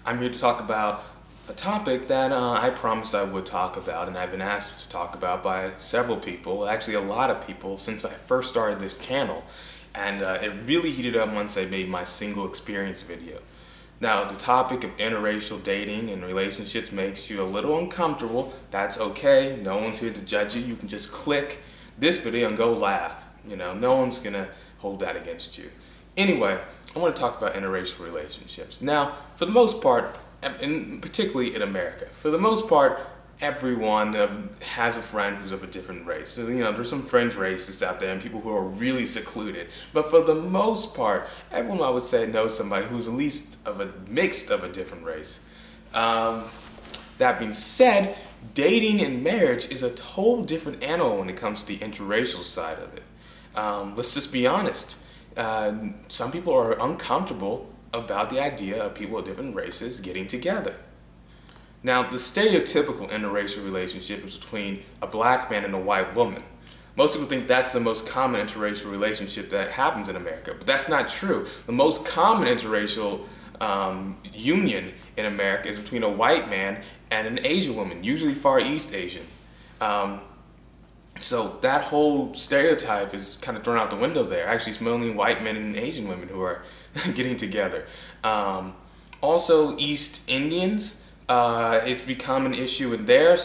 I'm here to talk about a topic that I promised I would talk about, and I've been asked to talk about by several people, actually a lot of people, since I first started this channel. And it really heated up once I made my single experience video. Now, the topic of interracial dating and relationships makes you a little uncomfortable. That's okay. No one's here to judge you. You can just click this video and go laugh. You know, no one's gonna hold that against you. Anyway, I want to talk about interracial relationships. Now, for the most part, and particularly in America, for the most part, everyone has a friend who's of a different race. So, you know, there's some fringe racists out there and people who are really secluded. But for the most part, everyone, I would say, knows somebody who's at least mixed of a different race. That being said, dating and marriage is a total different animal when it comes to the interracial side of it. Let's just be honest. Some people are uncomfortable about the idea of people of different races getting together. Now, the stereotypical interracial relationship is between a black man and a white woman. Most people think that's the most common interracial relationship that happens in America, but that's not true. The most common interracial union in America is between a white man and an Asian woman, usually Far East Asian. So that whole stereotype is kind of thrown out the window there. Actually, it's mainly white men and Asian women who are getting together. Also, East Indians, it's become an issue in their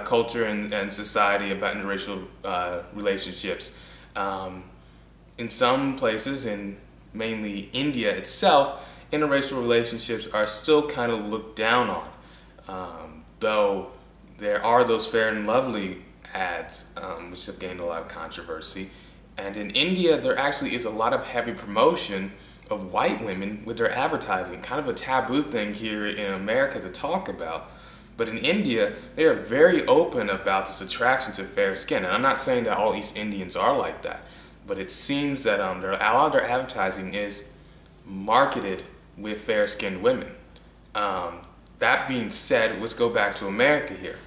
culture and society about interracial relationships. In some places, in mainly India itself, interracial relationships are still kind of looked down on. Though there are those Fair and Lovely ads, which have gained a lot of controversy. And in India, there actually is a lot of heavy promotion of white women with their advertising, kind of a taboo thing here in America to talk about. But in India, they are very open about this attraction to fair skin. And I'm not saying that all East Indians are like that, but it seems that a lot of their advertising is marketed with fair-skinned women. That being said, let's go back to America here.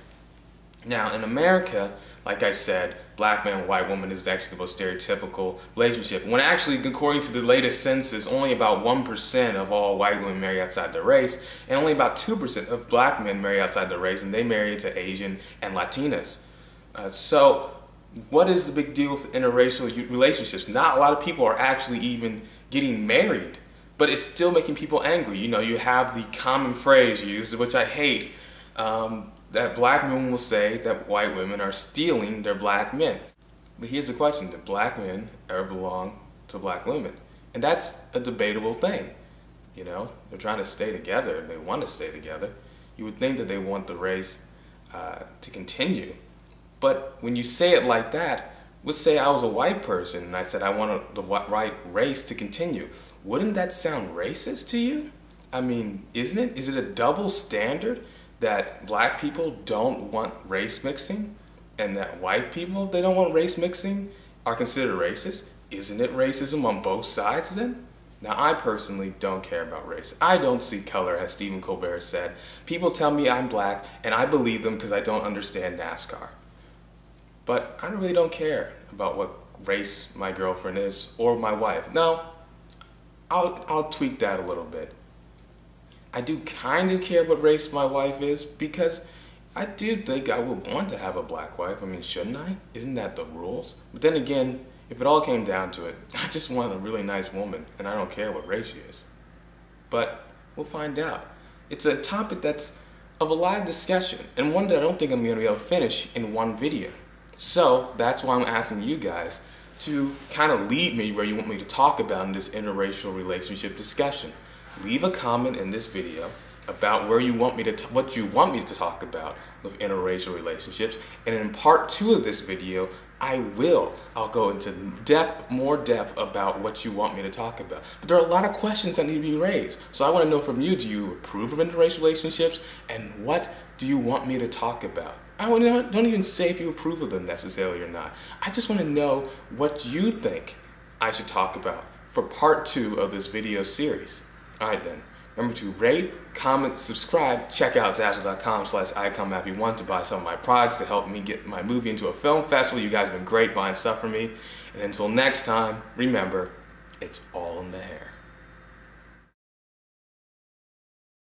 Now, in America, like I said, black man and white woman is actually the most stereotypical relationship. When actually, according to the latest census, only about 1% of all white women marry outside their race, and only about 2% of black men marry outside their race, and they marry into Asian and Latinas. So, what is the big deal with interracial relationships? Not a lot of people are actually even getting married, but it's still making people angry. You know, you have the common phrase used, which I hate, that black women will say that white women are stealing their black men. But here's the question, do black men ever belong to black women? And that's a debatable thing. You know, they're trying to stay together, they want to stay together. You would think that they want the race to continue. But when you say it like that, let's say I was a white person and I said I want the white race to continue. Wouldn't that sound racist to you? I mean, isn't it? Is it a double standard that black people don't want race mixing and that white people, they don't want race mixing, are considered racist? Isn't it racism on both sides then? Now, I personally don't care about race. I don't see color, as Stephen Colbert said. People tell me I'm black and I believe them because I don't understand NASCAR. But I really don't care about what race my girlfriend is or my wife. No, I'll tweak that a little bit. I do kind of care what race my wife is because I do think I would want to have a black wife. I mean, shouldn't I? Isn't that the rules? But then again, if it all came down to it, I just want a really nice woman and I don't care what race she is. But we'll find out. It's a topic that's of a lot of discussion and one that I don't think I'm going to be able to finish in one video. So that's why I'm asking you guys to kind of lead me where you want me to talk about in this interracial relationship discussion. Leave a comment in this video about what you want me to talk about with interracial relationships, and in part 2 of this video, I'll go into more depth about what you want me to talk about. But there are a lot of questions that need to be raised, so I want to know from you: do you approve of interracial relationships, and what do you want me to talk about? I don't even say if you approve of them necessarily or not. I just want to know what you think I should talk about for part 2 of this video series. Alright then, remember to rate, comment, subscribe, check out Zazzle.com/iconmap if you want to buy some of my products to help me get my movie into a film festival. You guys have been great buying stuff for me. And until next time, remember, it's all in the hair.